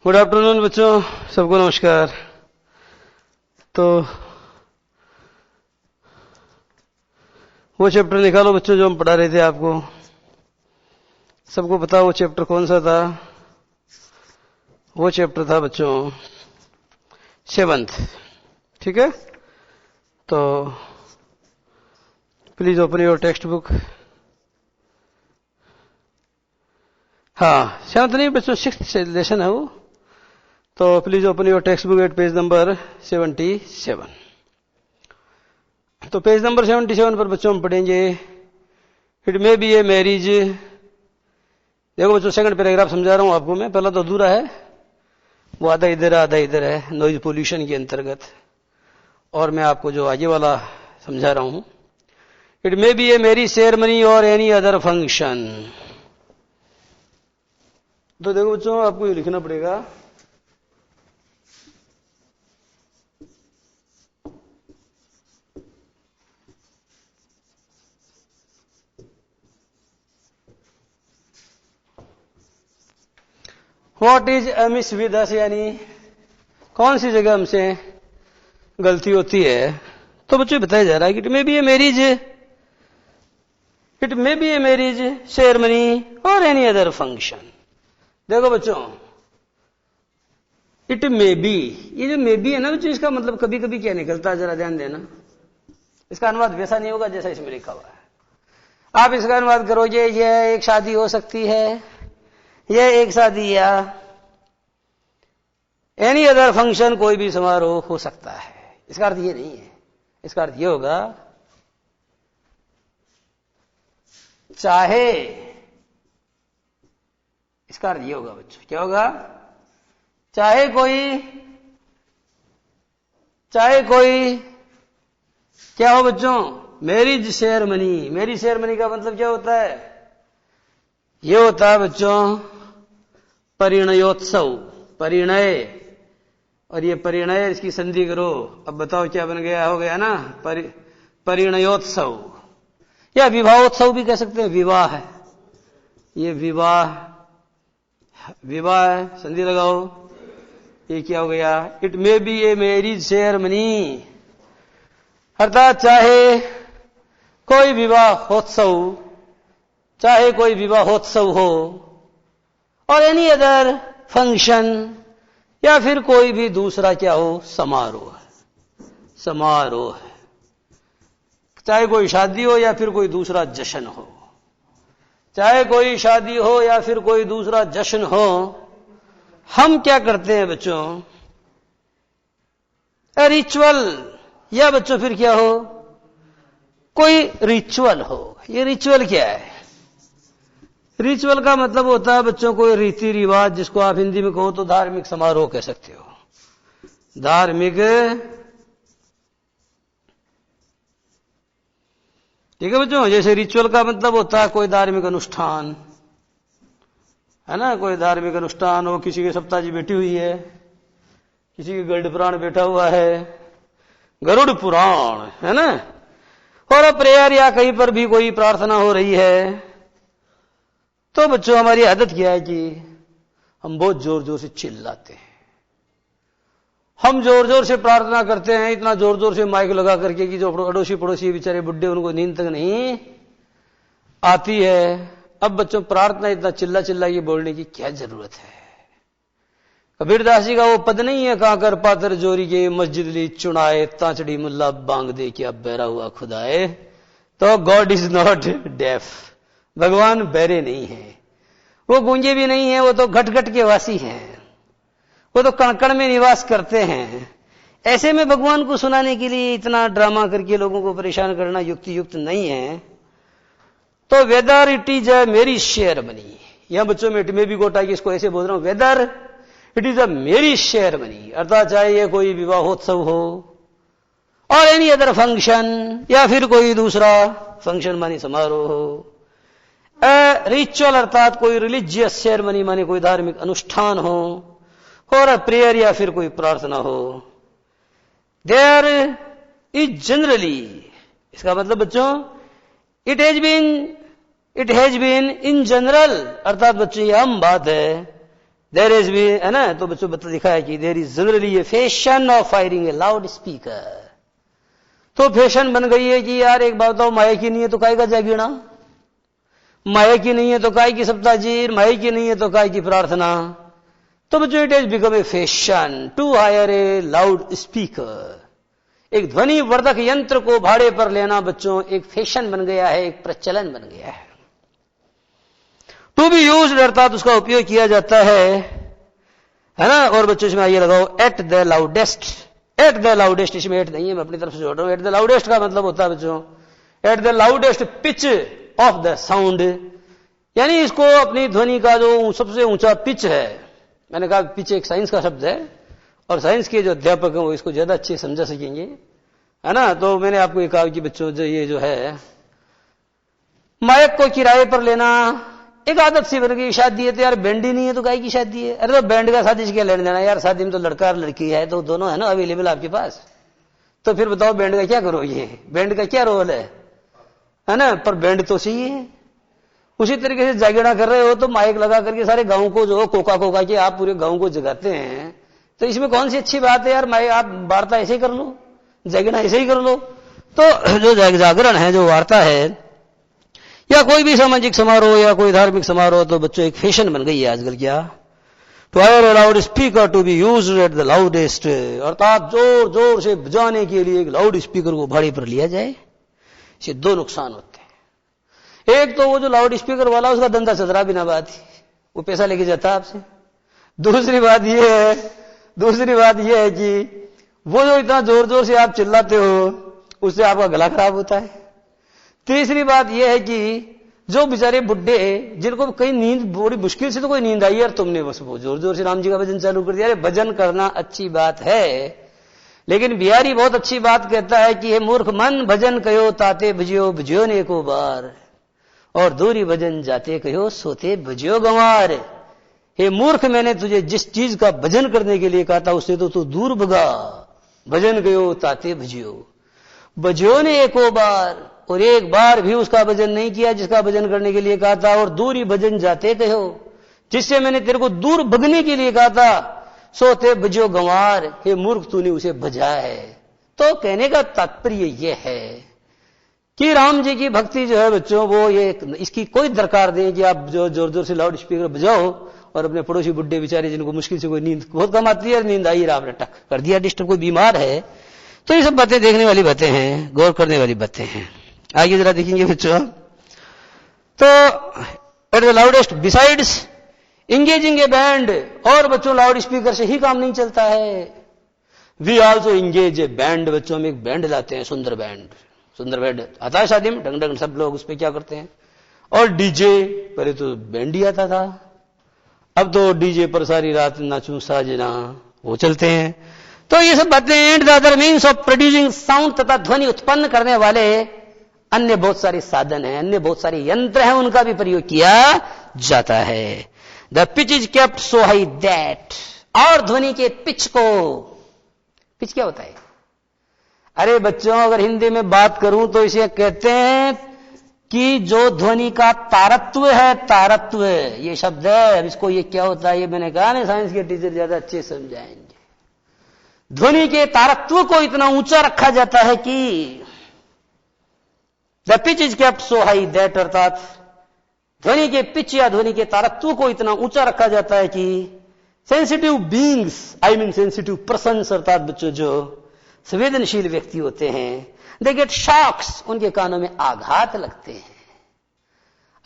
Good afternoon बच्चों, सबको नमस्कार। तो वो चैप्टर निकालो बच्चों जो हम पढ़ा रहे थे आपको। सबको पता वो चैप्टर कौन सा था? वो चैप्टर था बच्चों 7th। ठीक है, तो please open your text book. हाँ, 7th नहीं बच्चों, 6th लेसन है वो। तो please open your text book at page number 77। तो पेज नंबर 77 पर बच्चों हम पढ़ेंगे it may be a marriage. देखो बच्चों, सेकंड पैराग्राफ समझा रहा हूं आपको मैं। पहला तो अधूरा है, वो आधा इधर है आधा इधर है, नॉइज पोल्यूशन के अंतर्गत। और मैं आपको जो आगे वाला समझा रहा हूं, it may be a marriage ceremony और एनी अदर फंक्शन। तो देखो बच्चों, आपको ये लिखना पड़ेगा what is Amish with us, यानी कौन सी जगह हमसे गलती होती है। तो बच्चों बताया जा रहा है कि it may be a marriage, it may be a marriage ceremony और एनी अदर फंक्शन। देखो बच्चों, इट मे बी, ये जो मे बी है ना बच्चों, इसका मतलब कभी कभी क्या निकलता है, जरा ध्यान देना। इसका अनुवाद वैसा नहीं होगा जैसा इसमें लिखा हुआ है। आप इसका अनुवाद करोगे यह एक शादी हो सकती है, यह एक शादी, या एनी अदर फंक्शन, कोई भी समारोह हो सकता है। इसका अर्थ ये नहीं है। इसका अर्थ ये होगा चाहे, इसका अर्थ ये होगा बच्चों, क्या होगा? चाहे कोई क्या हो बच्चों, मैरिज सेरेमनी। मैरिज सेरेमनी का मतलब क्या होता है? ये होता है बच्चों परिणयोत्सव, परिणय। और ये परिणय, इसकी संधि करो, अब बताओ क्या बन गया? हो गया ना परिणयोत्सव, या विवाहोत्सव भी कह सकते हैं। विवाह है ये, विवाह है, संधि लगाओ। ये क्या हो गया? It may be a marriage ceremony, अर्थात चाहे कोई विवाहोत्सव, चाहे कोई विवाहोत्सव हो, और एनी अदर फंक्शन, या फिर कोई भी दूसरा क्या हो, समारोह है। समारोह है, चाहे कोई शादी हो या फिर कोई दूसरा जश्न हो, चाहे कोई शादी हो या फिर कोई दूसरा जश्न हो, हम क्या करते हैं बच्चों? रिचुअल, या बच्चों फिर क्या हो, कोई रिचुअल हो। ये रिचुअल क्या है? रिचुअल का मतलब होता है बच्चों कोई रीति रिवाज, जिसको आप हिंदी में कहो तो धार्मिक समारोह कह सकते हो। धार्मिक, ठीक है बच्चों। जैसे रिचुअल का मतलब होता है कोई धार्मिक अनुष्ठान, है ना। कोई धार्मिक अनुष्ठान हो, किसी के सप्ताह जी बैठी हुई है, किसी के गरुड़ पुराण बैठा हुआ है, गरुड़ पुराण, है ना। और प्रेयर या कहीं पर भी कोई प्रार्थना हो रही है, तो बच्चों हमारी आदत क्या है कि हम बहुत जोर जोर से चिल्लाते हैं। हम जोर जोर से प्रार्थना करते हैं, इतना जोर जोर से माइक लगा करके कि जो अड़ोसी पड़ोसी बेचारे बुड्ढे, उनको नींद तक नहीं आती है। अब बच्चों प्रार्थना इतना चिल्ला चिल्ला ये बोलने की क्या जरूरत है? कबीरदास जी का वो पद नहीं है, काकर पातर जोरी के मस्जिद ली चुनाए, तांचड़ी मुल्ला बांग दे के अब बहरा हुआ खुदाए। तो गॉड इज नॉट डेफ, भगवान बहरे नहीं है, वो गूंजे भी नहीं है, वो तो घट घट के वासी हैं, वो तो कण कण में निवास करते हैं। ऐसे में भगवान को सुनाने के लिए इतना ड्रामा करके लोगों को परेशान करना युक्त नहीं है। तो whether it is a marriage ceremony, यहां बच्चों में इट में भी गोटा कि इसको ऐसे बोल रहा हूं, whether it is a marriage ceremony, अर्थात चाहे ये कोई विवाहोत्सव हो, और एनी अदर फंक्शन, या फिर कोई दूसरा फंक्शन मानी समारोह हो। रिचुअल अर्थात कोई रिलीजियस सेरेमनी माने कोई धार्मिक अनुष्ठान हो, और प्रेयर या फिर कोई प्रार्थना हो। देयर इज जनरली, इसका मतलब बच्चों it has been in general, अर्थात बच्चों ये आम बात है, देयर इज भी, है ना, तो बच्चों बता दिखा है कि there is generally a fashion of firing a loud speaker. तो फैशन बन गई है कि यार एक बात बताओ, माया की नहीं है तो काय का जागीना, माया की नहीं है तो काय की सप्ताजीर, माया की नहीं है तो काय की प्रार्थना। तो बच्चों it is become a fashion to hire a loud speaker. एक ध्वनि वर्धक यंत्र को भाड़े पर लेना बच्चों एक फैशन बन गया है, एक प्रचलन बन गया है। टू बी यूज्ड अर्थात उसका उपयोग किया जाता है ना। और बच्चों इसमें आइए लगाओ eight the loudest. Eight the loudest, इसमें एट नहीं है, मैं अपनी तरफ से जोड़ रहा हूं। एट द लाउडेस्ट का मतलब होता है बच्चों eight the loudest pitch of the sound, यानी इसको अपनी ध्वनि का जो सबसे ऊंचा पिच है, मैंने कहा पिच एक साइंस का शब्द है और साइंस के जो अध्यापक हैं वो इसको ज्यादा अच्छे समझा सकेंगे, है ना। तो मैंने आपको ये कहा कि बच्चों जो ये जो है माइक को किराए पर लेना एक आदत सी बन गई। शादी है तो यार बैंड ही नहीं है तो गाय की शादी है, अरे तो बैंड का शादी से क्या लेने देना यार, शादी में तो लड़का और लड़की है तो दोनों है ना अवेलेबल आपके पास, तो फिर बताओ बैंड का क्या करोगे, बैंड का क्या रोल है ना। पर बैंड तो चाहिए। उसी तरीके से जागीड़ा कर रहे हो तो माइक लगा करके सारे गांव को जो कोका कोका के आप पूरे गांव को जगाते हैं, तो इसमें कौन सी अच्छी बात है यार। माइक आप वार्ता ऐसे ही कर लो, जागीड़ा ऐसे ही कर लो। तो जो जागरण है, जो वार्ता है या कोई भी सामाजिक समारोह या कोई धार्मिक समारोह, तो बच्चों एक फैशन बन गई है आजकल। क्या to hire a loud speaker to be used at the loudest, अर्थात जोर जोर से बजाने के लिए एक लाउड स्पीकर को भाड़े पर लिया जाए। इससे दो नुकसान होते हैं। एक तो वो जो लाउड स्पीकर वाला उसका धंधा चल रहा बिना बात ही, वो पैसा लेके जाता है आपसे। दूसरी बात यह है कि वो जो इतना जोर जोर से आप चिल्लाते हो उससे आपका गला खराब होता है। तीसरी बात यह है कि जो बेचारे बुड्ढे जिनको कहीं नींद बड़ी मुश्किल से तो कोई नींद आई यार, तुमने बस वो जोर जोर से राम जी का भजन चालू कर दिया। अरे भजन करना अच्छी बात है, लेकिन बिहारी बहुत अच्छी बात कहता है कि हे मूर्ख मन भजन कहो ताते भजियो भजियो ने को बार, और दूरी भजन जाते कहो सोते भजियो गंवार। हे मूर्ख, मैंने तुझे जिस चीज का भजन करने के लिए कहा था उससे तो तू दूर भगा। भजन कहो ताते भजियो, भजियो ने एको बार, और एक बार भी उसका भजन नहीं किया जिसका भजन करने के लिए कहा था। और दूरी भजन जाते कहो, जिससे मैंने तेरे को दूर भगने के लिए कहा था, सोते भजो गंवार, हे मूर्ख तूने उसे भजा है। तो कहने का तात्पर्य यह है कि राम जी की भक्ति जो है बच्चों, वो ये इसकी कोई दरकार नहीं कि आप जो जोर जोर से लाउड स्पीकर बजाओ और अपने पड़ोसी बुड्ढे बेचारे जिनको मुश्किल से कोई नींद बहुत कम आती है, नींद आई आपने टक कर दिया डिस्टर्ब, कोई बीमार है। तो ये सब बातें देखने वाली बातें हैं, गौर करने वाली बातें हैं। आगे जरा देखेंगे बच्चों। तो eight the loudest besides engaging A band, और बच्चों लाउड स्पीकर से ही काम नहीं चलता है। We also engage a band, बच्चों हम एक बैंड लाते हैं, सुंदर बैंड। सुंदर बैंड आता है शादी में, ढंग ढंग सब लोग उस पर क्या करते हैं। और डीजे, पहले तो बैंड ही आता था, अब तो डीजे पर सारी रात नाचूं साजना वो चलते हैं। तो ये सब बातें and the other means of producing sound, तथा ध्वनि उत्पन्न करने वाले अन्य बहुत सारे साधन हैं, अन्य बहुत सारे यंत्र हैं, उनका भी प्रयोग किया जाता है। The pitch is kept so high that, और ध्वनि के पिच को, पिच क्या होता है? अरे बच्चों अगर हिंदी में बात करूं तो इसे कहते हैं कि जो ध्वनि का तारत्व है, तारत्व ये शब्द है। अब इसको ये क्या होता है ये मैंने कहा ना, साइंस के टीचर ज्यादा अच्छे समझाएंगे। ध्वनि के तारत्व को इतना ऊंचा रखा जाता है कि the pitch is kept so high that, अर्थात ध्वनि के पिच या ध्वनि के तारत्व को इतना ऊंचा रखा जाता है कि sensitive beings, I mean sensitive persons, अर्थात बच्चों जो संवेदनशील व्यक्ति होते हैं, दे गेट शॉक्स, उनके कानों में आघात लगते हैं।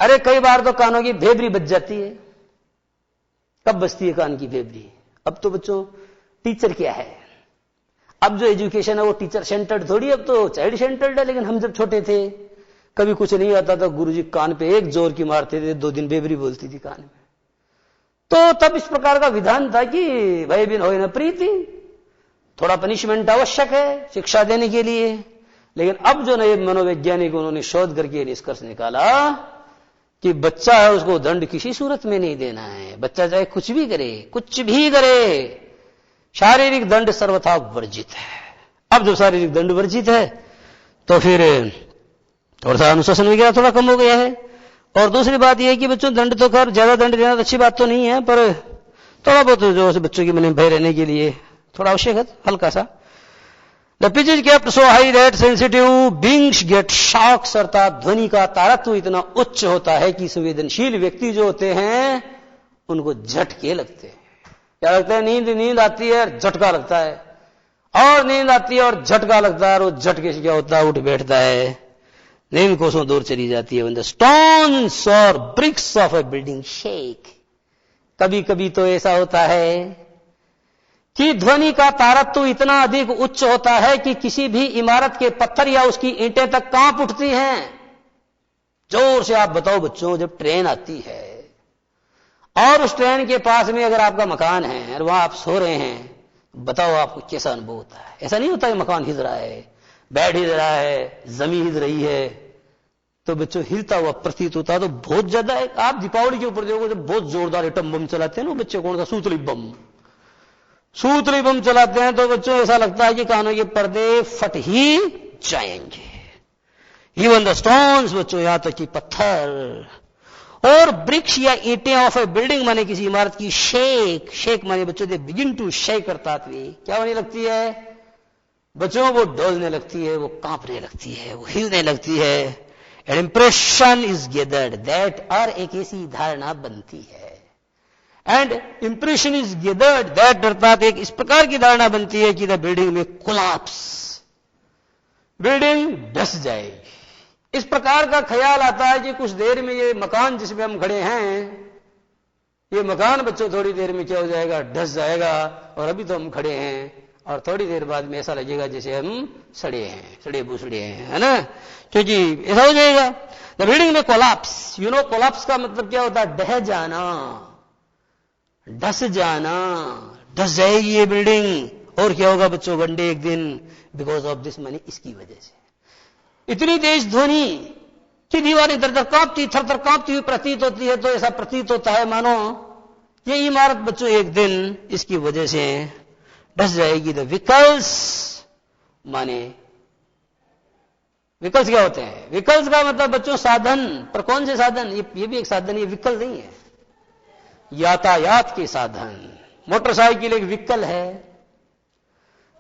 अरे कई बार तो कानों की भेबरी बज जाती है। कब बजती है कान की भेबरी? अब तो बच्चों टीचर क्या है, अब जो एजुकेशन है वो टीचर सेंटर्ड थोड़ी, अब तो चाइल्ड सेंटर्ड है। लेकिन हम जब छोटे थे कभी कुछ नहीं आता था, गुरुजी कान पे एक जोर की मारते थे, 2 दिन बेबरी बोलती थी कान में। तो तब इस प्रकार का विधान था कि भय बिन होए न प्रीति, थोड़ा पनिशमेंट आवश्यक है शिक्षा देने के लिए। लेकिन अब जो नए मनोवैज्ञानिक उन्होंने शोध करके निष्कर्ष निकाला कि बच्चा है उसको दंड किसी सूरत में नहीं देना है। बच्चा चाहे कुछ भी करे, कुछ भी करे, शारीरिक दंड सर्वथा वर्जित है। अब जब शारीरिक दंड वर्जित है तो फिर थोड़ा सा अनुशासन वगैरह थोड़ा कम हो गया है। और दूसरी बात यह है कि बच्चों दंड तो कर, ज्यादा दंड देना तो अच्छी बात तो नहीं है, पर थोड़ा बहुत जो बच्चों की मन में भय रहने के लिए थोड़ा आवश्यक है, हल्का सा। The pitch is kept so high that sensitive beings get shocks, अर्थात ध्वनि का तारत्व इतना उच्च होता है कि संवेदनशील व्यक्ति जो होते हैं उनको झटके लगते हैं। क्या लगता है? नींद आती है, झटका लगता है, और नींद आती है और झटका लगता है, और वो झटके से क्या होता है? उठ बैठता है, नींद कोसों दूर चली जाती है। When the stones or bricks of a building shake, कभी कभी तो ऐसा होता है कि ध्वनि का तारत्व इतना अधिक उच्च होता है कि किसी भी इमारत के पत्थर या उसकी ईंटें तक कांप उठती हैं। जोर से आप बताओ बच्चों, जब ट्रेन आती है और उस ट्रेन के पास में अगर आपका मकान है और वहां आप सो रहे हैं, बताओ आपको कैसा अनुभव होता है? ऐसा नहीं होता है मकान हिल रहा है, बेड हिल रहा है, जमीन हिल रही है, तो बच्चों हिलता हुआ प्रतीत होता है। तो बहुत ज्यादा है। आप दीपावली के ऊपर देखो जब बहुत जोरदार एटम बम चलाते हैं ना बच्चे, कौन सा? सूतली बम चलाते हैं, तो बच्चों ऐसा लगता है कि कानों के पर्दे फट ही जाएंगे। इवन द स्टोन्स, बच्चों यहां तक कि पत्थर और ब्रिक्स या ईंटें ऑफ ए बिल्डिंग माने किसी इमारत की शेक माने बच्चों दे बिगिन टू शेक, अर्थात क्या होने लगती है बच्चों? वो डोलने लगती है, वो कांपने लगती है, वो हिलने लगती है। N impression is gathered that, और एक ऐसी धारणा बनती है। And impression is gathered that, अर्थात एक इस प्रकार की धारणा बनती है कि द बिल्डिंग में कोलैप्स, बिल्डिंग धस जाएगी। इस प्रकार का ख्याल आता है कि कुछ देर में ये मकान जिसमें हम खड़े हैं, ये मकान बच्चों थोड़ी देर में क्या हो जाएगा? धस जाएगा। और अभी तो हम खड़े हैं और थोड़ी देर बाद में ऐसा लगेगा जैसे हम सड़े भूसड़े हैं, है ना? क्योंकि ऐसा हो जाएगा। द बिल्डिंग में कोलैप्स, यू नो कोलैप्स का मतलब क्या होता है? ढह जाना, धस जाना, धस जाएगी ये बिल्डिंग। और क्या होगा बच्चों? वन डे, एक दिन, बिकॉज ऑफ दिस मनी, इसकी वजह से इतनी तेज ध्वनि कि दीवारें दर कांपती, थर कांपती हुई प्रतीत होती है। तो ऐसा प्रतीत होता है मानो ये इमारत बच्चों एक दिन इसकी वजह से धस जाएगी। द व्हीकल्स माने व्हीकल्स क्या होते हैं? व्हीकल्स का मतलब बच्चों साधन। पर कौन से साधन? ये भी एक साधन, ये व्हीकल नहीं है, यातायात के साधन। मोटरसाइकिल एक व्हीकल है,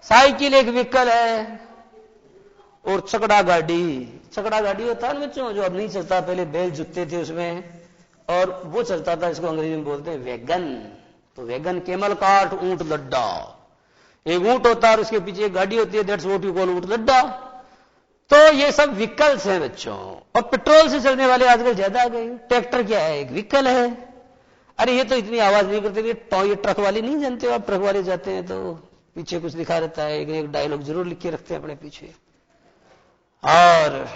साइकिल एक व्हीकल है, और चकड़ा गाड़ी होता है ना बच्चों, जो अब नहीं चलता, पहले बैल जुटते थे उसमें, और वो चलता था, इसको अंग्रेजी में बोलते हैं वैगन। तो वैगन, कैमल कार्ट, ऊंट लड्डा। एक ऊंट होता है और उसके पीछे एक गाड़ी होती है, दैट्स व्हाट यू कॉल ऊंट लड्डा। तो ये सब व्हीकल्स हैं बच्चों। और पेट्रोल से चलने वाले आजकल ज्यादा आ गए। ट्रैक्टर क्या है? एक व्हीकल है। अरे ये तो इतनी आवाज नहीं करते। ये ट्रक वाले नहीं जानते हो आप? ट्रक वाले जाते हैं तो पीछे कुछ लिखा रहता है, एक डायलॉग जरूर लिख के रखते हैं अपने पीछे, और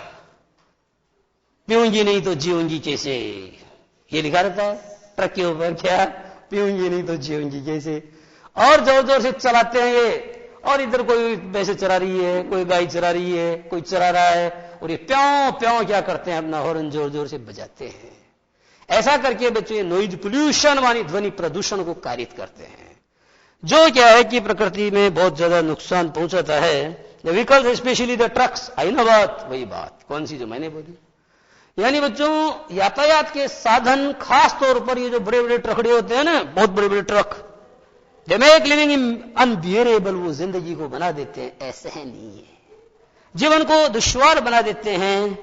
पीऊंगी नहीं तो जीऊंगी कैसे, ये लिखा रहता है ट्रक के ऊपर। क्या? पीऊंगी नहीं तो जीऊंगी कैसे। और जोर जोर से चलाते हैं ये, और इधर कोई भैंसे चरा रही है, कोई गाय चरा रही है, कोई चरा रहा है, और ये प्यों प्यों क्या करते हैं? अपना हॉर्न जोर जोर से बजाते हैं। ऐसा करके बच्चे नॉइज पोल्यूशन मानी ध्वनि प्रदूषण को कारित करते हैं, जो क्या है कि प्रकृति में बहुत ज्यादा नुकसान पहुंचाता है। The vehicles specially the trucks, आई ना बात, वही बात कौन सी जो मैंने बोली। यानी बच्चों यातायात के साधन, खास तौर पर ये जो बड़े बड़े ट्रकड़े होते हैं ना, बहुत बड़े बड़े truck, they make living unbearable, वो जिंदगी को बना देते हैं ऐसे है नहीं है, जीवन को दुश्वार बना देते हैं।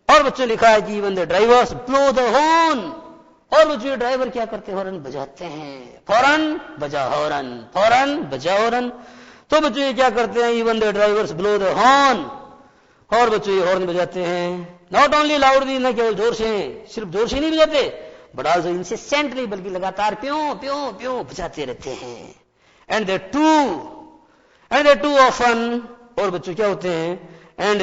और बच्चों लिखा है कि even the drivers blow the horn, और बच्चों ड्राइवर क्या करते हैं? हॉर्न बजाते हैं। फौरन बजा हॉर्न, फौरन बजा हॉर्न। तो बच्चों ये क्या करते हैं? Even the drivers blow the horn, और बच्चों ये हॉर्न बजाते हैं। नॉट ओनली लाउडली, न केवल जोर से, सिर्फ जोर से नहीं बजाते, बट आल्सो इंसिस्टेंटली, बल्कि लगातार प्यों प्यों प्यों बजाते रहते हैं। एंड दे टू ऑफन, और बच्चों क्या होते हैं? And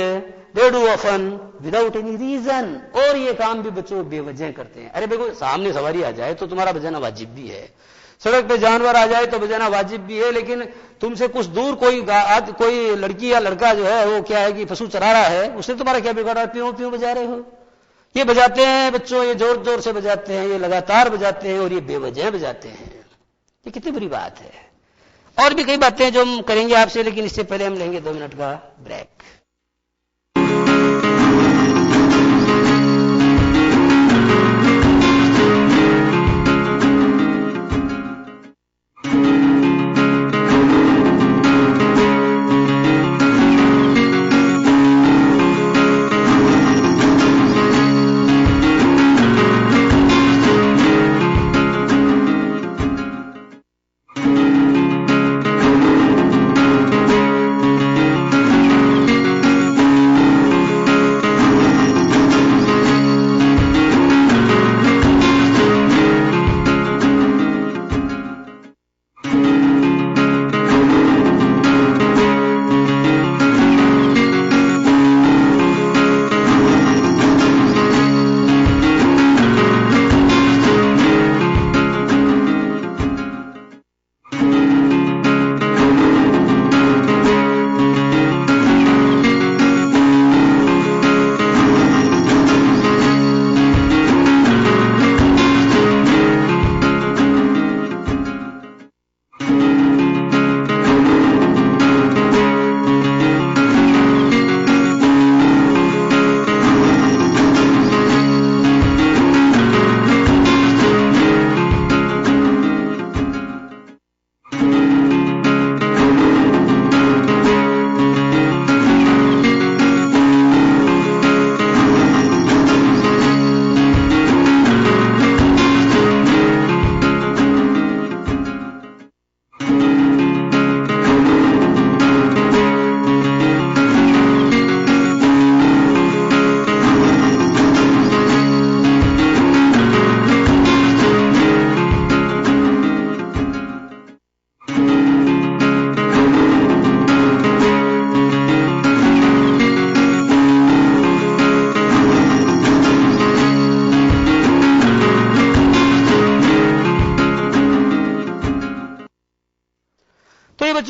they do often without any reason, और ये काम भी बच्चों बेवजह करते हैं। अरे देखो, सामने सवारी आ जाए तो तुम्हारा बजाना वाजिब भी है, सड़क पे जानवर आ जाए तो बजाना वाजिब भी है, लेकिन तुमसे कुछ दूर कोई लड़की या लड़का जो है वो क्या है कि पशु चरा रहा है, उसने तुम्हारा क्या बिगाड़ा? प्यों प्यों बजा रहे हो। ये बजाते हैं बच्चों, ये जोर जोर से बजाते हैं, ये लगातार बजाते हैं, और ये बेवजह बजाते हैं। ये कितनी बुरी बात है। और भी कई बातें जो हम करेंगे आपसे, लेकिन इससे पहले हम लेंगे 2 मिनट का ब्रेक।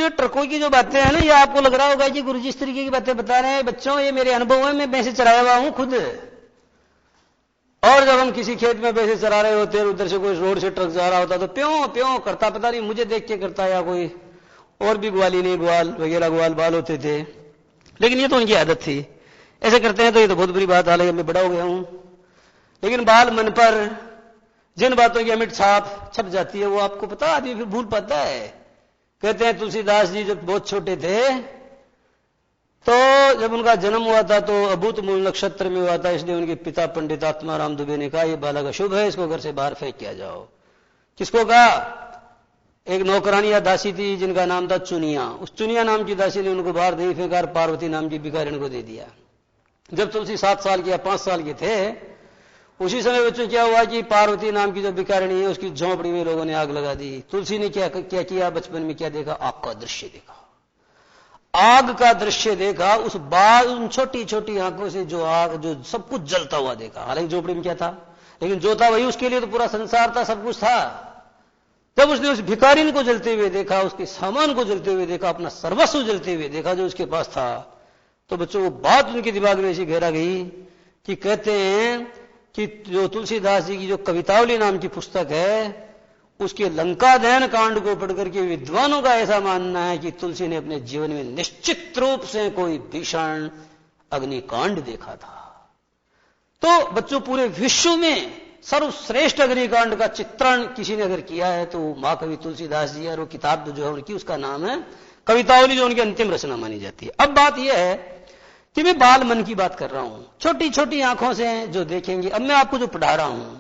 ये ट्रकों की जो बातें हैं ना, ये आपको लग रहा होगा कि गुरुजी इस तरीके की बातें बता रहे हैं। बच्चों, ये मेरे अनुभव है, मैं भैंसे चराया हुआ हूं खुद। और जब हम किसी खेत में भैंसे चरा रहे होते हैं, उधर से कोई रोड से ट्रक जा रहा होता तो प्यों प्यों करता, पता नहीं मुझे देख के करता या कोई और भी ग्वाली नहीं, ग्वाल वगैरह ग्वाल बाल होते थे, लेकिन ये तो उनकी आदत थी, ऐसे करते हैं। तो ये तो बहुत बुरी बात, हालांकि मैं बड़ा हो गया हूं, लेकिन बाल मन पर जिन बातों की अमिट छाप छप जाती है वो आपको पता, आदमी फिर भूल पाता है। कहते हैं तुलसीदास जी जब बहुत छोटे थे तो जब उनका जन्म हुआ था तो अभूत मूल नक्षत्र में हुआ था, इसलिए उनके पिता पंडित आत्माराम दुबे ने कहा यह बालक अशुभ है, इसको घर से बाहर फेंक किया जाओ। किसको कहा? एक नौकरानी या दासी थी जिनका नाम था चुनिया। उस चुनिया नाम की दासी ने उनको बाहर नहीं फेंका, पार्वती नाम की भिखारिन को दे दिया। जब तुलसी 7 साल के या 5 साल के थे, उसी समय बच्चों क्या हुआ कि पार्वती नाम की जो भिखारिणी है उसकी झोंपड़ी में लोगों ने आग लगा दी। तुलसी ने क्या किया? बचपन में क्या देखा? आग का दृश्य देखा, आग का दृश्य देखा। उस बाल उन छोटी छोटी आंखों से जो आग, जो सब कुछ जलता हुआ देखा। हालांकि झोपड़ी में क्या था, लेकिन जो था वही उसके लिए तो पूरा संसार था, सब कुछ था। जब उसने उस भिखारिन को जलते हुए देखा, उसके सामान को जलते हुए देखा, अपना सर्वस्व जलते हुए देखा जो उसके पास था, तो बच्चों वो बात उनके दिमाग में ऐसी गहरा गई कि कहते हैं कि जो तुलसीदास जी की जो कवितावली नाम की पुस्तक है, उसके लंका दहन कांड को पढ़कर के विद्वानों का ऐसा मानना है कि तुलसी ने अपने जीवन में निश्चित रूप से कोई भीषण अग्निकांड देखा था। तो बच्चों, पूरे विश्व में सर्वश्रेष्ठ अग्निकांड का चित्रण किसी ने अगर किया है तो मां कवि तुलसीदास जी, और वो किताब जो है उनकी, उसका नाम है कवितावली, जो उनकी अंतिम रचना मानी जाती है। अब बात यह है कि मैं बाल मन की बात कर रहा हूं, छोटी छोटी आंखों से जो देखेंगे। अब मैं आपको जो पढ़ा रहा हूं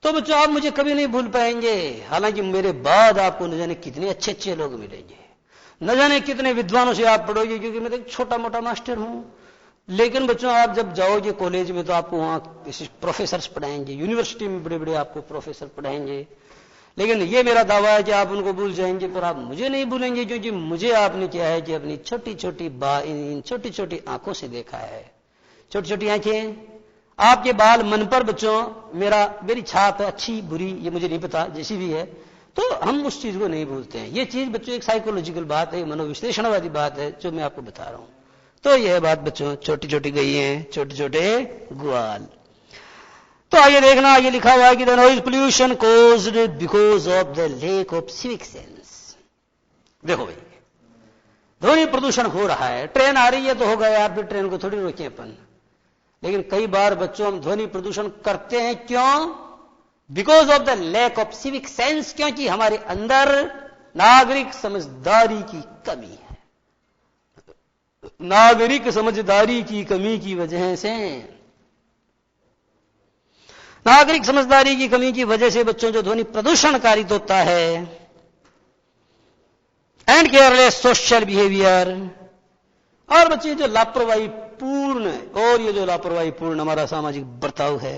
तो बच्चों आप मुझे कभी नहीं भूल पाएंगे। हालांकि मेरे बाद आपको न जाने कितने अच्छे अच्छे लोग मिलेंगे, न जाने कितने विद्वानों से आप पढ़ोगे, क्योंकि मैं तो एक छोटा मोटा मास्टर हूं। लेकिन बच्चों आप जब जाओगे कॉलेज में तो आपको वहां प्रोफेसर पढ़ाएंगे, यूनिवर्सिटी में बड़े बड़े आपको प्रोफेसर पढ़ाएंगे। लेकिन ये मेरा दावा है कि आप उनको भूल जाएंगे, पर आप मुझे नहीं भूलेंगे, क्योंकि मुझे आपने क्या है कि अपनी छोटी छोटी इन छोटी छोटी आंखों से देखा है। छोटी छोटी आंखें, आपके बाल मन पर बच्चों मेरी छाप है, अच्छी बुरी ये मुझे नहीं पता, जैसी भी है, तो हम उस चीज को नहीं भूलते हैं। ये चीज बच्चों एक साइकोलॉजिकल बात है, मनोविश्लेषणवादी बात है जो मैं आपको बता रहा हूं। तो यह बात बच्चों, छोटी छोटी गई है, छोटे छोटे ग्वाल। तो आइए देखना, आगे लिखा हुआ है कि the noise pollution caused because of the lack of civic sense. देखो भाई, ध्वनि प्रदूषण हो रहा है, ट्रेन आ रही है तो हो गया, आप भी ट्रेन को थोड़ी रोके अपन। लेकिन कई बार बच्चों हम ध्वनि प्रदूषण करते हैं, क्यों? Because of the lack of civic sense, क्योंकि हमारे अंदर नागरिक समझदारी की कमी है। नागरिक समझदारी की कमी की वजह से, नागरिक समझदारी की कमी की वजह से बच्चों जो ध्वनि प्रदूषण कारित होता है, एंड केयरलेस सोशल बिहेवियर, और बच्चे जो लापरवाही पूर्ण, और ये जो लापरवाही पूर्ण हमारा सामाजिक बर्ताव है,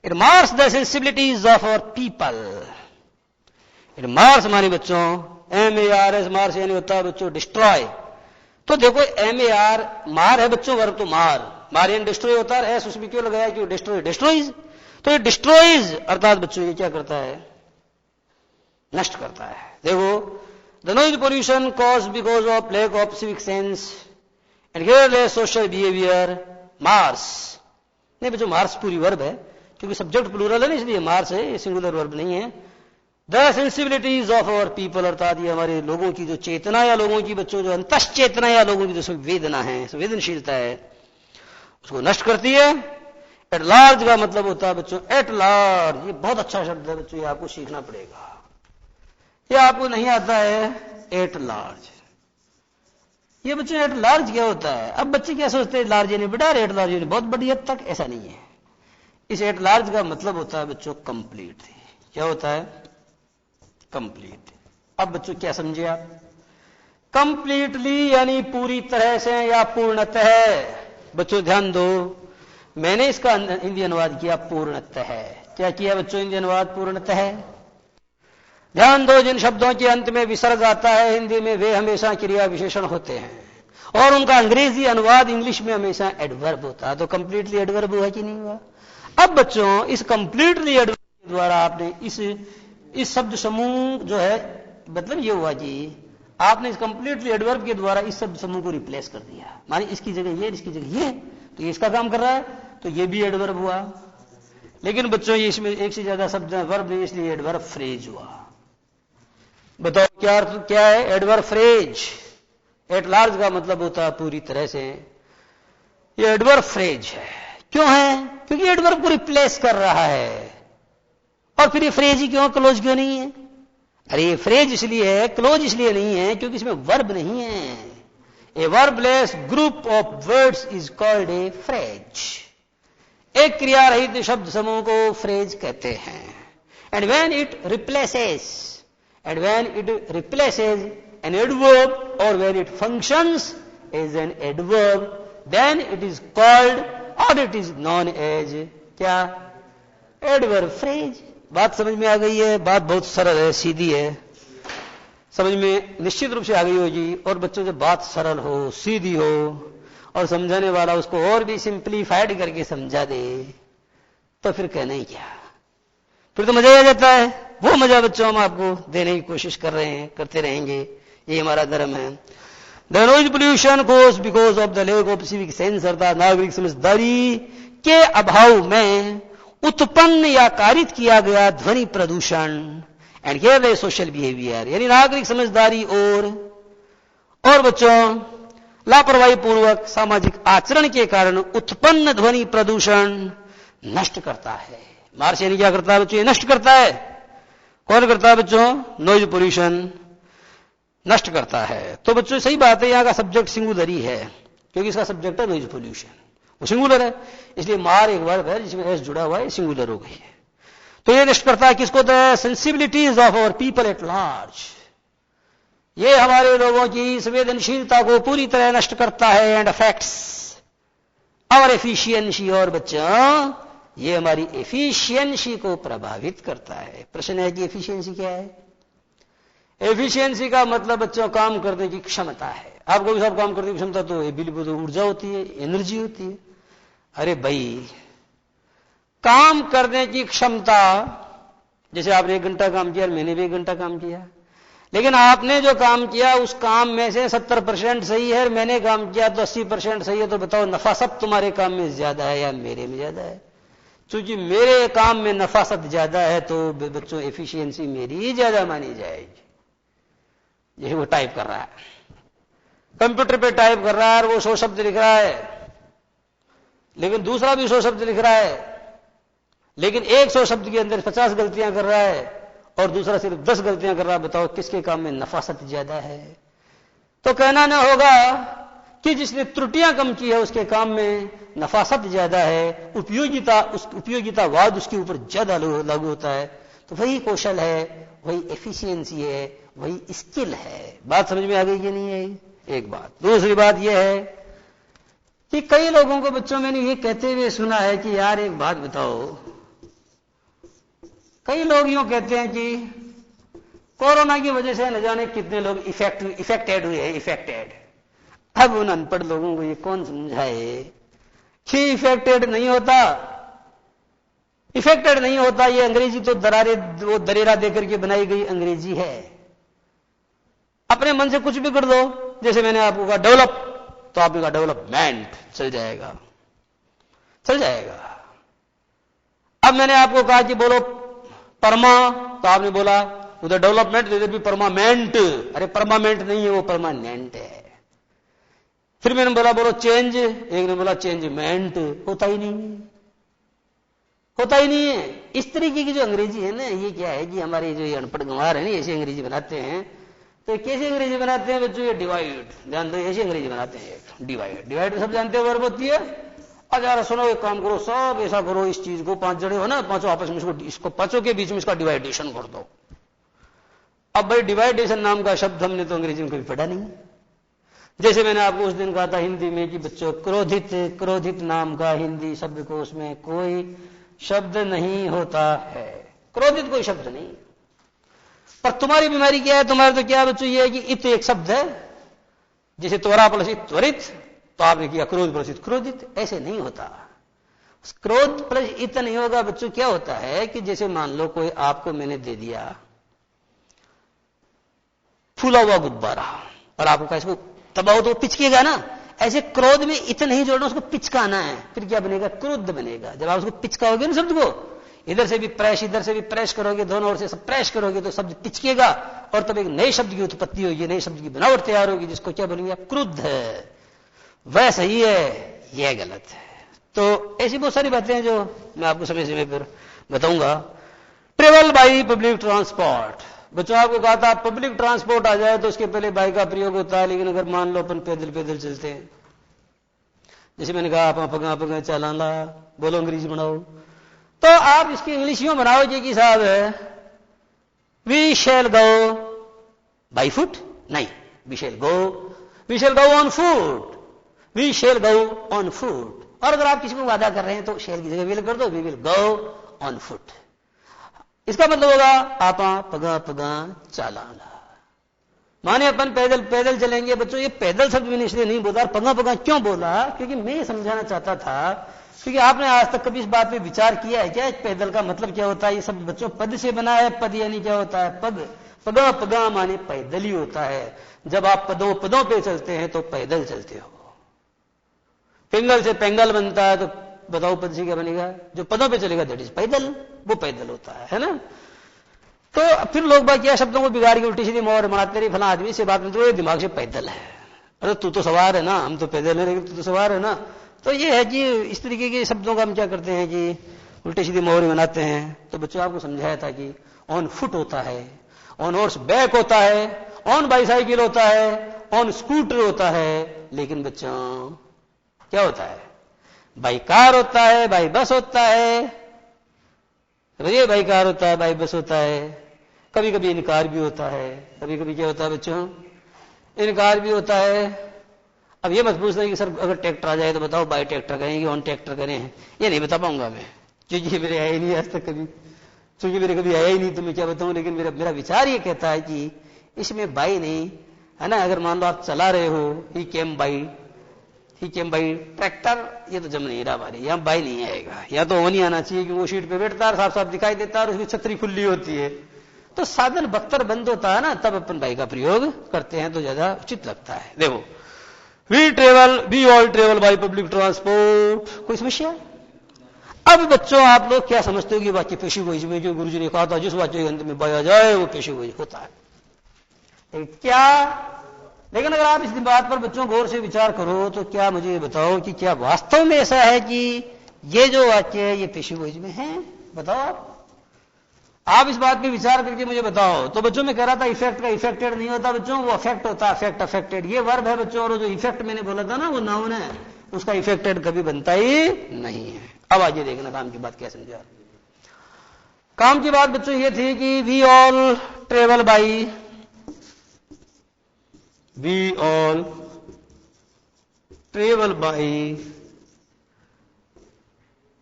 it mars the sensibilities of our people. It mars माने बच्चों MARS, मार्स यानी होता है बच्चों डिस्ट्रॉय। तो देखो MAR मार है बच्चों, वर्ब तो मार यानी डिस्ट्रॉय होता है, एस उसमें क्यों लगाया? क्यों? डिस्ट्रॉइज। तो ये डिस्ट्रॉइज अर्थात बच्चों ये क्या करता है? नष्ट करता है। देखो, the noise pollution cause because of lack of civic sense and careless social behaviour mars. नहीं बच्चों, मार्स पूरी वर्ब है, क्योंकि सब्जेक्ट प्लूरल है ना, इसलिए मार्स है, ये सिंगुलर वर्ब नहीं है। The sensibilities of our people, अर्थात ये हमारे लोगों की जो चेतना या लोगों की बच्चों जो अंतस चेतना या लोगों की जो संवेदना है, संवेदनशीलता है, उसको नष्ट करती है। एट लार्ज का मतलब होता है बच्चों एट लार्ज। ये बहुत अच्छा शब्द है बच्चों, ये आपको सीखना पड़ेगा, ये आपको नहीं आता है। एट लार्ज, ये बच्चों एट लार्ज क्या होता है? अब बच्चे क्या सोचते हैं, लार्ज यानी बड़ा, एट लार्ज यानी बहुत बड़ी हद तक, ऐसा नहीं है। इस एट लार्ज का मतलब होता है बच्चों कंप्लीट। क्या होता है? कंप्लीट। अब बच्चों क्या समझे आप? कंप्लीटली यानी पूरी तरह से या पूर्णतः। बच्चों ध्यान दो, मैंने इसका हिंदी अनुवाद किया पूर्णतः। क्या किया बच्चों हिंदी अनुवाद? पूर्णतः। ध्यान दो, जिन शब्दों के अंत में विसर्ग आता है हिंदी में, वे हमेशा क्रिया विशेषण होते हैं, और उनका अंग्रेजी अनुवाद इंग्लिश में हमेशा एडवर्ब होता है। तो कंप्लीटली एडवर्ब हुआ कि नहीं हुआ? अब बच्चों इस कंप्लीटली एडवर्ब के द्वारा आपने इस शब्द समूह जो है, मतलब ये हुआ कि आपने कंप्लीटली एडवर्ब के द्वारा इस शब्द समूह को रिप्लेस कर दिया। माने इसकी जगह ये, इसकी जगह ये, तो ये इसका काम कर रहा है, तो ये भी एडवर्ब हुआ। लेकिन बच्चों ये इसमें एक से ज्यादा शब्द वर्ब नहीं, इसलिए एडवर्ब फ्रेज हुआ। बताओ क्या है एडवर्ब फ्रेज? एट लार्ज का मतलब होता है पूरी तरह से। ये एडवर्ब फ्रेज है। क्यों है? क्योंकि एडवर्ब को रिप्लेस कर रहा है। और फिर ये फ्रेज ही क्यों, क्लोज क्यों नहीं है? अरे ये फ्रेज इसलिए है, क्लोज इसलिए नहीं है क्योंकि इसमें वर्ब नहीं है। A verbless group of words is called a phrase. एक क्रिया रहित शब्द समूह को फ्रेज कहते हैं। And when it replaces an adverb or when it functions as an adverb, then it is called or it is known as क्या? adverb phrase। बात समझ में आ गई है? बात बहुत सरल है, सीधी है, समझ में निश्चित रूप से आ गई होगी। और बच्चों जब बात सरल हो, सीधी हो और समझाने वाला उसको और भी सिंप्लीफाइड करके समझा दे, तो फिर कहना ही क्या, फिर तो मजा आ जाता है। वो मजा बच्चों हम आपको देने की कोशिश कर रहे हैं, करते रहेंगे, ये हमारा धर्म है। The noise pollution cause because of the lack of civic sense, अर्थात नागरिक समझदारी के अभाव में उत्पन्न या कारित किया गया ध्वनि प्रदूषण एंड केयरलेस सोशल बिहेवियर, यानी नागरिक समझदारी और बच्चों लापरवाही पूर्वक सामाजिक आचरण के कारण उत्पन्न ध्वनि प्रदूषण नष्ट करता है। मार्श यानी क्या करता है बच्चों? ये नष्ट करता है। कौन करता है बच्चों? नॉइज पोल्यूशन नष्ट करता है। तो बच्चों सही बात है, यहां का सब्जेक्ट सिंगुलर ही है क्योंकि इसका सब्जेक्ट है नॉइज पोल्यूशन, वो सिंगुलर है, इसलिए मार एक वर्ब है जिसमें एस जुड़ा हुआ है, सिंगुलर हो गई है। तो ये नष्ट करता है किसको? The sensibilities of our people at large, ये हमारे लोगों की संवेदनशीलता को पूरी तरह नष्ट करता है। एंड अफेक्ट्स आवर एफिशिएंसी, और बच्चों ये हमारी एफिशिएंसी को प्रभावित करता है। प्रश्न है कि एफिशिएंसी क्या है? एफिशिएंसी का मतलब बच्चों काम करने की क्षमता है। आपको भी सब काम करने की क्षमता तो बिल्कुल तो ऊर्जा होती है, एनर्जी होती है। अरे भाई काम करने की क्षमता, जैसे आपने 1 घंटा काम किया और मैंने भी 1 घंटा काम किया, लेकिन आपने जो काम किया उस काम में से 70% सही है और मैंने काम किया तो 80% सही है, तो बताओ नफासत तुम्हारे काम में ज्यादा है या मेरे में ज्यादा है? क्योंकि मेरे काम में नफासत ज्यादा है तो बच्चों एफिशिएंसी मेरी ज्यादा मानी जाएगी। यही वो टाइप कर रहा है, कंप्यूटर पे टाइप कर रहा है और वो 100 शब्द लिख रहा है, लेकिन दूसरा भी 100 शब्द लिख रहा है, लेकिन 100 शब्द के अंदर 50 गलतियां कर रहा है और दूसरा सिर्फ 10 गलतियां कर रहा है। बताओ किसके काम में नफासत ज्यादा है? तो कहना ना होगा कि जिसने त्रुटियां कम की है उसके काम में नफासत ज्यादा है, उपयोगितावाद उसके ऊपर ज्यादा लागू होता है। तो वही कौशल है, वही एफिशिएंसी है, वही स्किल है। बात समझ में आ गई कि नहीं आई? एक बात। दूसरी बात यह है कि कई लोगों को बच्चों मैंने ये कहते हुए सुना है कि यार एक बात बताओ, कई लोग यूं कहते हैं कि कोरोना की वजह से न जाने कितने लोग इफेक्टेड हुए हैं, इफेक्टेड। अब उन अनपढ़ लोगों को ये कौन समझाए कि इफेक्टेड नहीं होता, इफेक्टेड नहीं होता। ये अंग्रेजी तो दरेरा देकर के बनाई गई अंग्रेजी है। अपने मन से कुछ भी कर दो, जैसे मैंने आपको कहा डेवलप, तो आपने कहा डेवलपमेंट, चल जाएगा, चल जाएगा। अब मैंने आपको कहा कि बोलो परमा, तो आपने बोला उधर डेवलपमेंट, इधर भी परमानेंट। अरे परमानेंट नहीं है, वो परमानेंट है। फिर मैंने बोला बोलो चेंज, एक ने बोला चेंजमेंट। होता ही नहीं, होता ही नहीं है। इस तरीके की जो अंग्रेजी है ना, ये क्या है कि हमारे जो अनपढ़ गंवार है ना, ऐसी अंग्रेजी बनाते हैं। तो कैसे अंग्रेजी बनाते हैं बच्चों? ये डिवाइड, ध्यान दो, ऐसी अंग्रेजी बनाते हैं। डिवाइड, डिवाइड सब जानते हो वर्ब होती है। अच्छा सुनो, एक काम करो, सब ऐसा करो, इस चीज को 5 जने हो ना, पांचों आपस में इसको पांचों के बीच में इसका डिवाइडेशन कर दो। अब भाई डिवाइडेशन नाम का शब्द हमने तो अंग्रेजी में कभी पढ़ा नहीं। जैसे मैंने आपको उस दिन कहा था हिंदी में कि बच्चों क्रोधित, क्रोधित नाम का हिंदी शब्द को उसमें कोई शब्द नहीं होता है। क्रोधित कोई शब्द नहीं। पर तुम्हारी बीमारी क्या है? तुम्हारे तो क्या बच्चों ये है कि इत एक शब्द है, जैसे त्वरा प्लस इत त्वरित, तो आपने किया क्रोध प्लस इत क्रोधित। ऐसे नहीं होता, क्रोध प्लस इत नहीं होगा बच्चों। क्या होता है कि जैसे मान लो कोई आपको मैंने दे दिया फूला हुआ गुब्बारा, और आपको कहा इसको दबाओ तो पिचकेगा ना, ऐसे क्रोध में इतना नहीं जोड़ना, उसको पिचकाना है, फिर क्या बनेगा, क्रोध बनेगा। जब आप उसको पिचकाओगे ना शब्द को, इधर से भी प्रेस करोगे, दोनों ओर से सब प्रेस करोगे तो शब्द पिचकेगा, और तब एक नए शब्द की उत्पत्ति होगी, नए शब्द की बनावट तैयार होगी, जिसको क्या बोलेंगे, क्रुद्ध है। वह सही है, यह गलत है। तो ऐसी बहुत सारी बातें हैं जो मैं आपको समय समय पर बताऊंगा। ट्रेवल बाई पब्लिक ट्रांसपोर्ट, बच्चों आपको कहा था पब्लिक ट्रांसपोर्ट आ जाए तो उसके पहले बाई का प्रयोग होता है, लेकिन अगर मान लो अपन पैदल पैदल चलते हैं, जैसे मैंने कहा आप पगा पगा चलाना, बोलो अंग्रेजी बनाओ, तो आप इसकी इंग्लिश यूं बनाओ जी कि साहब है we shall go by foot, नहीं, we shall go on foot, we shall go on foot. और अगर आप किसी को वादा कर रहे हैं तो शैल की जगह विल कर दो, we will go on foot. इसका मतलब होगा आपा पगा पगा चालाना, माने अपन पैदल पैदल चलेंगे। बच्चों ये पैदल शब्द मैंने इसलिए नहीं बोला, पगा पगा क्यों बोला, क्योंकि मैं ये समझाना चाहता था, क्योंकि आपने आज तक कभी इस बात पे विचार किया है क्या, पैदल का मतलब क्या होता है। ये शब्द बच्चों पद से बना है, पद यानी क्या होता है, पद, पगा पगा माने पैदल ही होता है। जब आप पदों पदों पे चलते हैं तो पैदल चलते हो। पिंगल से पेंगल बनता है, तो बताओ पद से क्या बनेगा, जो पदों पे चलेगा दैट इज पैदल, वो पैदल होता है ना। तो फिर लोग बात क्या शब्दों को बिगाड़ के उल्टी सीधी मोहर बनाते रहे, फला आदमी से बात करते, दिमाग से पैदल है, अरे तू तो सवार है ना, हम तो पैदल है लेकिन तू तो सवार है ना। तो ये है कि इस तरीके के शब्दों का हम क्या करते हैं कि उल्टी सीधी मोहर बनाते हैं। तो बच्चों आपको समझाया था कि ऑन फुट होता है, ऑन हॉर्स बैक होता है, ऑन बाईसाइकिल होता है, ऑन स्कूटर होता है, लेकिन बच्चों क्या होता है, बाई कार होता है, बाई बस होता है, ये बाई कार होता है, बाई बस होता है, कभी कभी इनकार भी होता है, कभी कभी क्या होता है बच्चों, इनकार भी होता है। अब ये मत पूछना कि सर अगर ट्रैक्टर आ जाए तो बताओ बाई ट्रैक्टर करेंगे ऑन ट्रैक्टर करें, ये नहीं बता पाऊंगा मैं, क्योंकि मेरे आया ही नहीं आज तक कभी, क्योंकि मेरे कभी आया ही नहीं, तो मैं क्या बताऊं। लेकिन मेरा विचार ये कहता है कि इसमें बाई नहीं है ना। अगर मान लो आप चला रहे हो, ही केम बाई ट्रैक्टर, ये तो जम नहीं रहा हमारे यहाँ, बाई नहीं आएगा, या तो ऑन ही आना चाहिए कि वो सीट पे बैठता है, साफ साफ दिखाई देता है और उसकी छतरी खुली होती है, तो साधन बख्तर बंद होता है ना, तब अपन बाई का प्रयोग करते हैं तो ज्यादा उचित लगता है। देखो we all travel by public transport, कोई समस्या। अब बच्चों आप लोग क्या समझते हो कि वाक्य पेशी वॉइस में, जो गुरुजी ने कहा था जिस वाक्य के अंत में बाई आ जाए वो पेशी वॉइस होता है क्या। लेकिन अगर आप इस बात पर बच्चों गौर से विचार करो तो क्या मुझे बताओ कि क्या वास्तव में ऐसा है कि ये जो वाक्य है ये पेशी वॉइस में है, बताओ आप इस बात पे विचार करके मुझे बताओ। तो बच्चों में कह रहा था इफेक्ट का इफेक्टेड नहीं होता बच्चों, वो अफेक्ट होता है, अफेक्ट अफेक्टेड, ये वर्ब है बच्चों, और जो इफेक्ट मैंने बोला था ना वो नाउन है, उसका इफेक्टेड कभी बनता ही नहीं है। अब आइए देखना काम की बात क्या समझा। काम की बात बच्चों ये थी कि we all travel by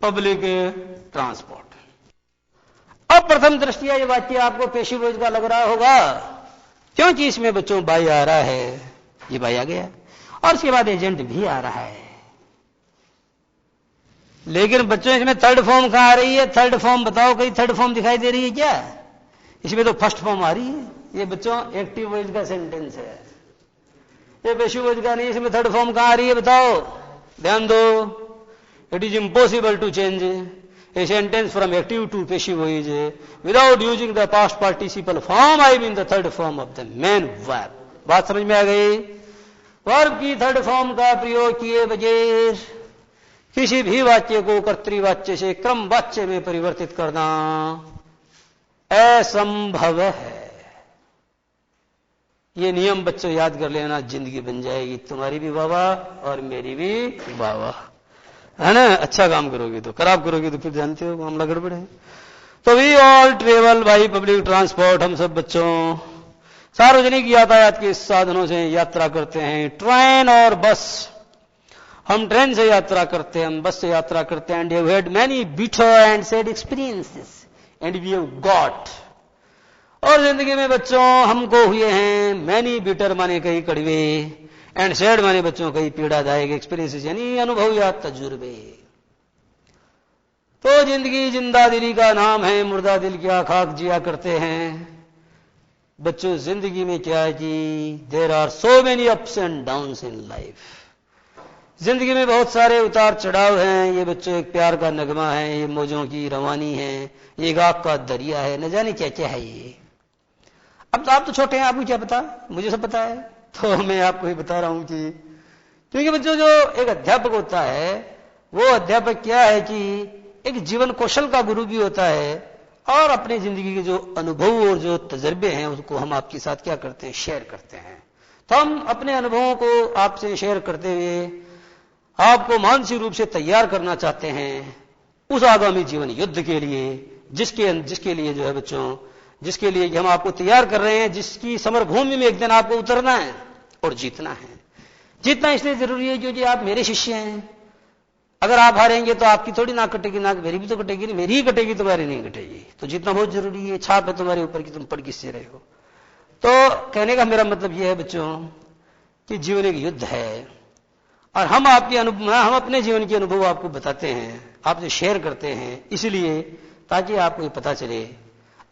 public transport. अब प्रथम दृष्टिया ये वाक्य आपको पेशी वॉइस का लग रहा होगा, क्योंकि इसमें बच्चों बाई आ रहा है, ये बाई आ गया, और उसके बाद एजेंट भी आ रहा है। लेकिन बच्चों इसमें थर्ड फॉर्म कहां आ रही है, थर्ड फॉर्म बताओ, कहीं थर्ड फॉर्म दिखाई दे रही है क्या। इसमें तो फर्स्ट फॉर्म आ रही है। ये बच्चों एक्टिव वॉइस का सेंटेंस है, ये पेशी वॉइस का नहीं। इसमें थर्ड फॉर्म कहां आ रही है बताओ, ध्यान दो। It is impossible to change a sentence from active to passive voice without using the past participle form, I mean the third form of the main verb। बात समझ में आ गई। वर्ब की थर्ड फॉर्म का प्रयोग किए बगैर किसी भी वाक्य को कर्तृवाच्य से क्रम वाच्य में परिवर्तित करना असंभव है। ये नियम बच्चों याद कर लेना, जिंदगी बन जाएगी तुम्हारी भी वाह और मेरी भी वाह, है ना। अच्छा काम करोगे तो, खराब करोगे तो फिर जानते हो मामला गड़बड़ है। तो we all travel by public transport, हम सब बच्चों सार्वजनिक यातायात के साधनों से यात्रा करते हैं, ट्रेन और बस। हम ट्रेन से यात्रा करते हैं, हम बस से यात्रा करते हैं। And we had many bitter and sad experiences and we have got, और जिंदगी में बच्चों हमको हुए हैं मैनी बिटर माने कई कड़वे, एंड सैड माने बच्चों कई पीड़ादायक एक्सपीरियंसेस यानी अनुभव या तजुर्बे। तो जिंदगी जिंदा दिली का नाम है, मुर्दा दिल क्या खाक जिया करते हैं। बच्चों जिंदगी में क्या है कि there are so many ups and downs in life. जिंदगी में बहुत सारे उतार चढ़ाव हैं। ये बच्चों एक प्यार का नगमा है, ये मौजों की रवानी है, ये गाग का दरिया है, न जाने क्या क्या है ये। अब तो आप तो छोटे हैं, आपको क्या पता, मुझे सब पता है, तो मैं आपको ही बता रहा हूं कि क्योंकि बच्चों जो एक अध्यापक होता है वो अध्यापक क्या है कि एक जीवन कौशल का गुरु भी होता है, और अपनी जिंदगी के जो अनुभव और जो तजर्बे हैं उसको हम आपके साथ क्या करते हैं, शेयर करते हैं। तो हम अपने अनुभवों को आपसे शेयर करते हुए आपको मानसिक रूप से तैयार करना चाहते हैं उस आगामी जीवन युद्ध के लिए, जिसके लिए जो है बच्चों, जिसके लिए हम आपको तैयार कर रहे हैं, जिसकी समर भूमि में एक दिन आपको उतरना है और जीतना है। जीतना इसलिए जरूरी है क्योंकि आप मेरे शिष्य हैं। अगर आप हारेंगे तो आपकी थोड़ी नाक कटेगी, नाक मेरी भी तो कटेगी, नहीं मेरी ही कटेगी, तुम्हारी नहीं कटेगी। तो जीतना बहुत जरूरी है, छाप है तुम्हारे ऊपर कि तुम पढ़ किससे रहे हो। तो कहने का मेरा मतलब यह है बच्चों कि जीवन एक युद्ध है, और हम अपने जीवन के अनुभव आपको बताते हैं, आपसे शेयर करते हैं, इसलिए ताकि आपको ये पता चले,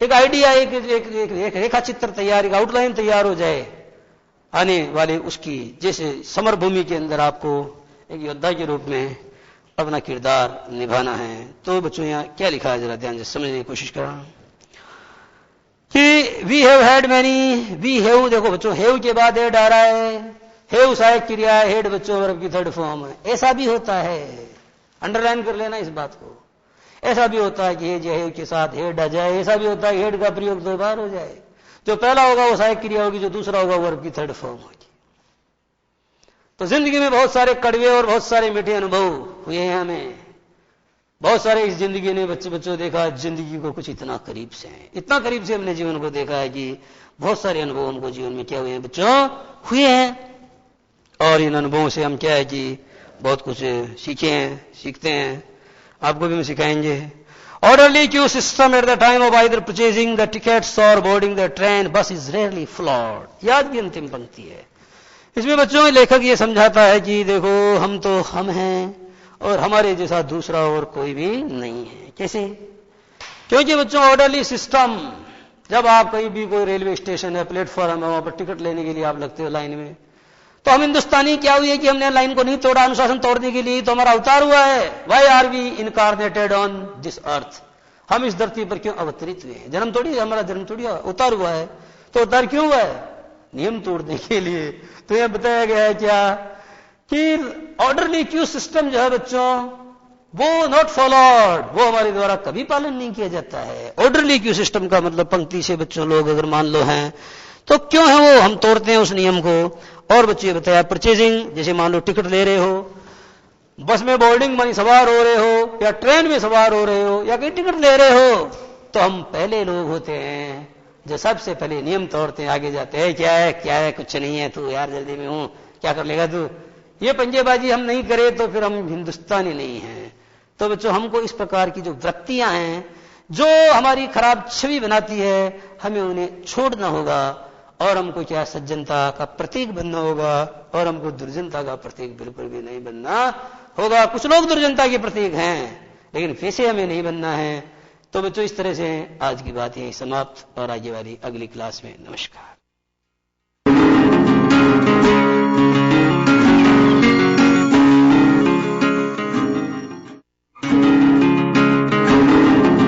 एक आइडिया, एक रेखा चित्र तैयार, एक आउटलाइन तैयार हो जाए आने वाले उसकी, जैसे समर भूमि के अंदर आपको एक योद्धा के रूप में अपना किरदार निभाना है। तो बच्चों यहां क्या लिखा है, जरा ध्यान से समझने की कोशिश करना कि we have had many, we have, देखो बच्चों हैव के बाद हेड आ रहा है, हैव सहायक क्रिया है, हेड बच्चों वर्ब की थर्ड फॉर्म है। ऐसा भी होता है, अंडरलाइन कर लेना इस बात को, ऐसा भी होता है कि हैव के साथ हेड आ जाए, ऐसा भी होता है हेड का प्रयोग दो बार हो जाए। जो पहला होगा वो सहायक क्रिया होगी, जो दूसरा होगा वर्ब की थर्ड फॉर्म होगी। तो जिंदगी में बहुत सारे कड़वे और बहुत सारे मीठे अनुभव हुए हैं हमें, बहुत सारे इस जिंदगी ने बच्चों देखा जिंदगी को कुछ इतना करीब से, इतना करीब से हमने जीवन को देखा है कि बहुत सारे अनुभव हमको जीवन में क्या हुए हैं बच्चों, हुए हैं। और इन अनुभवों से हम क्या है कि बहुत कुछ सीखे हैं, सीखते हैं, आपको भी हम सिखाएंगे। Orderly queue system at the time of either purchasing the tickets or boarding the train, bus is rarely flawed। याद की अंतिम पंक्ति है। इसमें बच्चों लेखक ये समझाता है कि देखो हम तो हम हैं और हमारे जैसा दूसरा और कोई भी नहीं है। कैसे? क्योंकि बच्चों ऑर्डरली सिस्टम, जब आप कहीं भी कोई रेलवे स्टेशन है, प्लेटफॉर्म है, वहां पर टिकट लेने के लिए आप लगते हो लाइन में, तो हम हिंदुस्तानी क्या हुए कि हमने लाइन को नहीं तोड़ा, अनुशासन तोड़ने के लिए तो हमारा अवतार हुआ है। Why are we incarnated on this earth, हम इस धरती पर क्यों अवतरित हुए हैं? जन्म थोड़ी, हमारा जन्म थोड़ी उतार हुआ है। तो उतार क्यों हुआ है? नियम तोड़ने के लिए। तो यह बताया गया है क्या कि ऑर्डरली क्यू सिस्टम जो है बच्चों वो नॉट फॉलोड, वो हमारे द्वारा कभी पालन नहीं किया जाता है। ऑर्डरली क्यू सिस्टम का मतलब पंक्ति से बच्चों लोग अगर मान लो हैं तो क्यों है वो, हम तोड़ते हैं उस नियम को। और बच्चे बताया परचेजिंग, जैसे मान लो टिकट ले रहे हो, बस में बोर्डिंग मानी सवार हो रहे हो, या ट्रेन में सवार हो रहे हो, या कहीं टिकट ले रहे हो, तो हम पहले लोग होते हैं जो सबसे पहले नियम तोड़ते हैं, आगे जाते हैं। क्या है, कुछ नहीं है, तू यार जल्दी में हूं, क्या कर लेगा तू, ये पंजेबाजी हम नहीं करे तो फिर हम हिंदुस्तानी नहीं हैं। तो बच्चों हमको इस प्रकार की जो वृत्तियां हैं जो हमारी खराब छवि बनाती है, हमें उन्हें छोड़ना होगा और हमको क्या सज्जनता का प्रतीक बनना होगा, और हमको दुर्जनता का प्रतीक बिल्कुल भी नहीं बनना होगा। कुछ लोग दुर्जनता के प्रतीक हैं लेकिन वैसे हमें नहीं बनना है। तो बच्चों इस तरह से आज की बात यही समाप्त, और आगे वाली अगली क्लास में। नमस्कार।